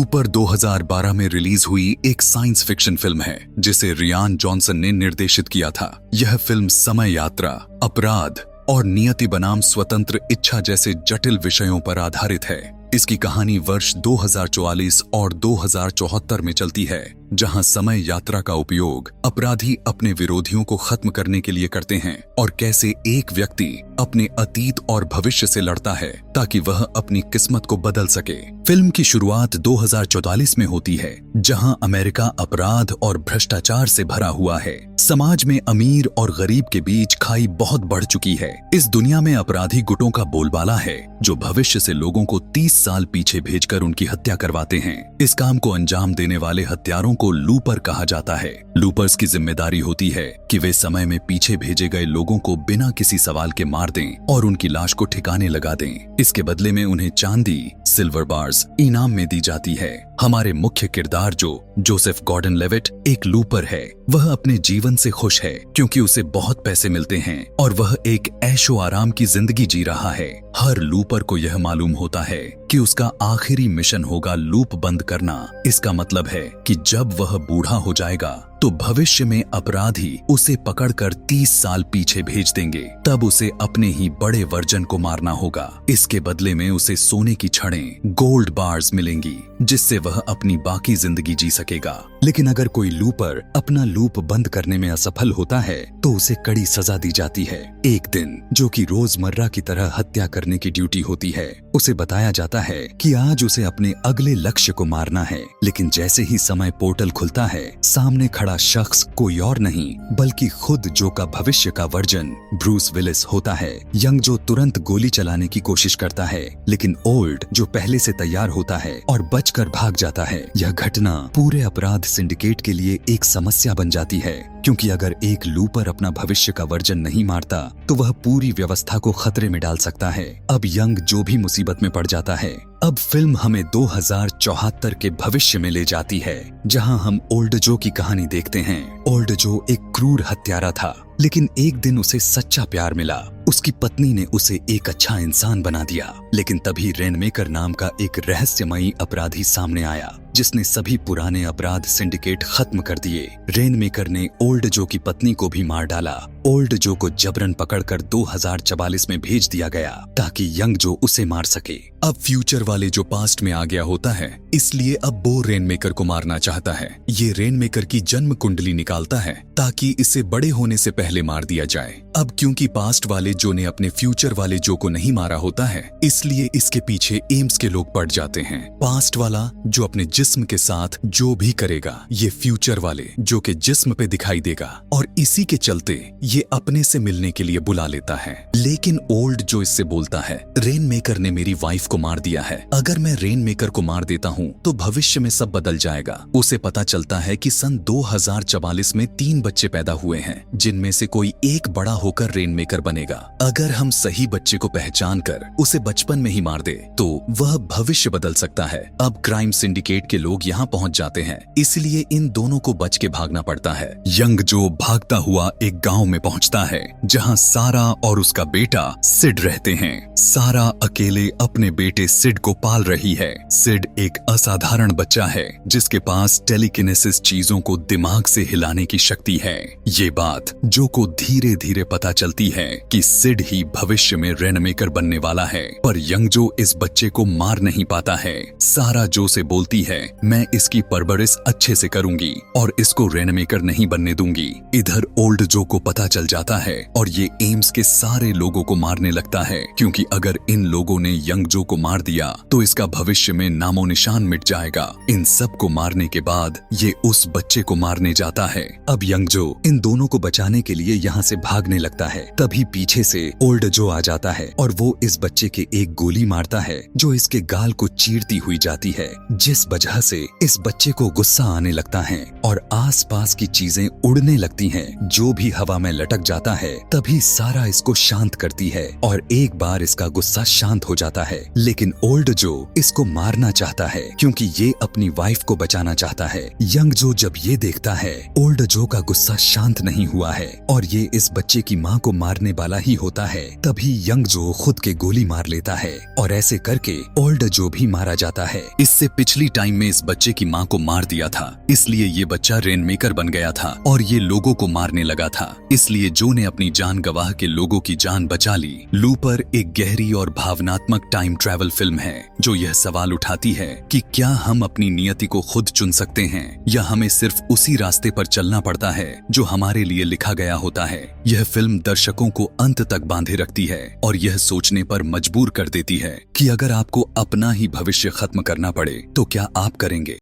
Looper 2012 में release हुई एक साइंस फिक्शन फिल्म है जिसे रियान जॉनसन ने निर्देशित किया था। यह फिल्म समय यात्रा, अपराध और नियति बनाम स्वतंत्र इच्छा जैसे जटिल विषयों पर आधारित है। इसकी कहानी वर्ष 2044 और 2074 में चलती है, जहां समय यात्रा का उपयोग अपराधी अपने विरोधियों को खत्म करने के लिए करते हैं और कैसे एक व्यक्ति अपने अतीत और भविष्य से लड़ता है ताकि वह अपनी किस्मत को बदल सके। फिल्म की शुरुआत 2044 में होती है, जहां अमेरिका अपराध और भ्रष्टाचार से भरा हुआ है। समाज में अमीर और गरीब के बीच खाई बहुत बढ़ चुकी है। इस दुनिया में अपराधी गुटों का बोलबाला है जो भविष्य से लोगों को 30 साल पीछे भेजकर उनकी हत्या करवाते हैं। इस काम को अंजाम देने वाले हत्यारों को लूपर कहा जाता है। लूपर्स की जिम्मेदारी होती है कि वे समय में पीछे भेजे गए लोगों को बिना किसी सवाल के मार दें और उनकी लाश को ठिकाने लगा दें। इसके बदले में उन्हें चांदी, सिल्वर बार्स इनाम में दी जाती है। हमारे मुख्य किरदार जो जोसेफ गॉर्डन लेविट एक लूपर है, वह अपने जीवन से खुश है क्योंकि उसे बहुत पैसे मिलते हैं और वह एक ऐशो आराम की जिंदगी जी रहा है। हर लूपर को यह मालूम होता है कि उसका आखिरी मिशन होगा लूप बंद करना। इसका मतलब है कि जब वह बूढ़ा हो जाएगा तो भविष्य में अपराधी उसे पकड़कर 30 साल पीछे भेज देंगे। तब उसे अपने ही बड़े वर्जन को मारना होगा। इसके बदले में उसे सोने की छड़ें, गोल्ड बार्स मिलेंगी, जिससे वह अपनी बाकी जिंदगी जी सकेगा। लेकिन अगर कोई लूपर अपना लूप बंद करने में असफल होता है तो उसे कड़ी सजा दी जाती है। एक दिन जो कि रोजमर्रा की तरह हत्या करने की ड्यूटी होती है, उसे बताया जाता है कि आज उसे अपने अगले लक्ष्य को मारना है। लेकिन जैसे ही समय पोर्टल खुलता है, सामने खड़ा शख्स कोई और नहीं बल्कि खुद जो का भविष्य का वर्जन ब्रूस विलिस होता है। यंग जो तुरंत गोली चलाने की कोशिश करता है, लेकिन ओल्ड जो पहले से तैयार होता है और बचकर भाग जाता है। यह घटना पूरे अपराध सिंडिकेट के लिए एक समस्या बन जाती है, क्योंकि अगर एक लूपर अपना भविष्य का वर्जन नहीं मारता तो वह पूरी व्यवस्था को खतरे में डाल सकता है। अब यंग जो भी मुसीबत में पड़ जाता है। अब फिल्म हमें 2074 के भविष्य में ले जाती है, जहां हम ओल्ड जो की कहानी देखते हैं। ओल्ड जो एक क्रूर हत्यारा था, लेकिन एक दिन उसे सच्चा प्यार मिला। उसकी पत्नी ने उसे एक अच्छा इंसान बना दिया। लेकिन तभी रेनमेकर नाम का एक रहस्यमयी अपराधी सामने आया, जिसने सभी पुराने अपराध सिंडिकेट खत्म कर दिए। रेनमेकर ने ओल्ड जो की पत्नी को भी मार डाला। ओल्ड जो को जबरन पकड़कर 2044 में भेज दिया गया ताकि यंग जो उसे मार सके। अब फ्यूचर वाले जो पास्ट में आ गया होता है, इसलिए अब वो रेनमेकर को मारना चाहता है। ये रेनमेकर की जन्म कुंडली निकालता है ताकि इसे बड़े होने से पहले मार दिया जाए। अब क्योंकि पास्ट वाले जो ने अपने फ्यूचर वाले जो को नहीं मारा होता है, इसलिए इसके पीछे एम्स के लोग पड़ जाते हैं। पास्ट वाला जो अपने जिस्म के साथ जो भी करेगा, ये फ्यूचर वाले जो के जिस्म पे दिखाई देगा और इसी के चलते ये अपने से मिलने के लिए बुला लेता है। लेकिन ओल्ड जो इससे बोलता है, रेनमेकर ने मेरी वाइफ को मार दिया है। अगर मैं रेनमेकर को मार देता हूँ तो भविष्य में सब बदल जाएगा। उसे पता चलता है कि सन 2044 में 3 बच्चे पैदा हुए हैं, जिनमें से कोई एक बड़ा होकर रेनमेकर बनेगा। अगर हम सही बच्चे को पहचान कर उसे बचपन में ही मार दे तो वह भविष्य बदल सकता है। अब क्राइम सिंडिकेट के लोग यहाँ पहुँच जाते हैं, इसलिए इन दोनों को बच के भागना पड़ता है। यंग जो भागता हुआ एक गांव में पहुँचता है, जहाँ सारा और उसका बेटा सिड रहते हैं। सारा अकेले अपने बेटे सिड को पाल रही है। सिड एक असाधारण बच्चा है जिसके पास टेलीकिनेसिस चीजों को दिमाग से हिलाने की शक्ति है। ये बात जो को धीरे धीरे पता चलती है कि सिड ही भविष्य में रेनमेकर बनने वाला है। पर यंग जो इस बच्चे को मार नहीं पाता है। सारा जो से बोलती है, मैं इसकी परवरिश अच्छे से करूंगी और इसको रेनमेकर नहीं बनने दूंगी। इधर ओल्ड जो को पता चल जाता है और ये एम्स के सारे लोगों को मारने लगता है, क्योंकि अगर इन लोगों ने यंग जो को मार दिया तो इसका भविष्य में नामो निशान मिट जाएगा। इन सब को मारने के बाद ये उस बच्चे को मारने जाता है। अब यंग जो इन दोनों को बचाने के लिए यहाँ से भागने लगता है। तभी पीछे से ओल्ड जो आ जाता है और वो इस बच्चे के एक गोली मारता है जो इसके गाल को चीरती हुई जाती है, जिस वजह से इस बच्चे को गुस्सा आने लगता है और आसपास की चीजें उड़ने लगती हैं। जो भी हवा में लटक जाता है तभी सारा इसको शांत करती है और एक बार इसका गुस्सा शांत हो जाता है। लेकिन ओल्ड जो इसको मारना चाहता है क्योंकि ये अपनी वाइफ को बचाना चाहता है। यंग जो जब ये देखता है ओल्ड जो का गुस्सा शांत नहीं हुआ है और ये इस बच्चे की माँ को मारने वाला ही होता है, तभी यंग जो खुद के गोली मार लेता है और ऐसे करके ओल्ड जो भी मारा जाता है। इससे पिछली टाइम में इस बच्चे की माँ को मार दिया था, इसलिए ये बच्चा रेनमेकर बन गया था और ये लोगों को मारने लगा था। इसलिए जो ने अपनी जान गवाह के लोगों की जान बचा ली। लूपर एक गहरी और भावनात्मक टाइम ट्रैवल फिल्म है जो यह सवाल उठाती है कि क्या हम अपनी नियति को खुद चुन सकते हैं या हमें सिर्फ उसी रास्ते पर चलना पड़ता है जो हमारे लिए लिखा गया होता है। यह फिल्म दर्शकों को अंत तक बांधे रखती है और यह सोचने पर मजबूर कर देती है कि अगर आपको अपना ही भविष्य खत्म करना पड़े तो क्या आप करेंगे।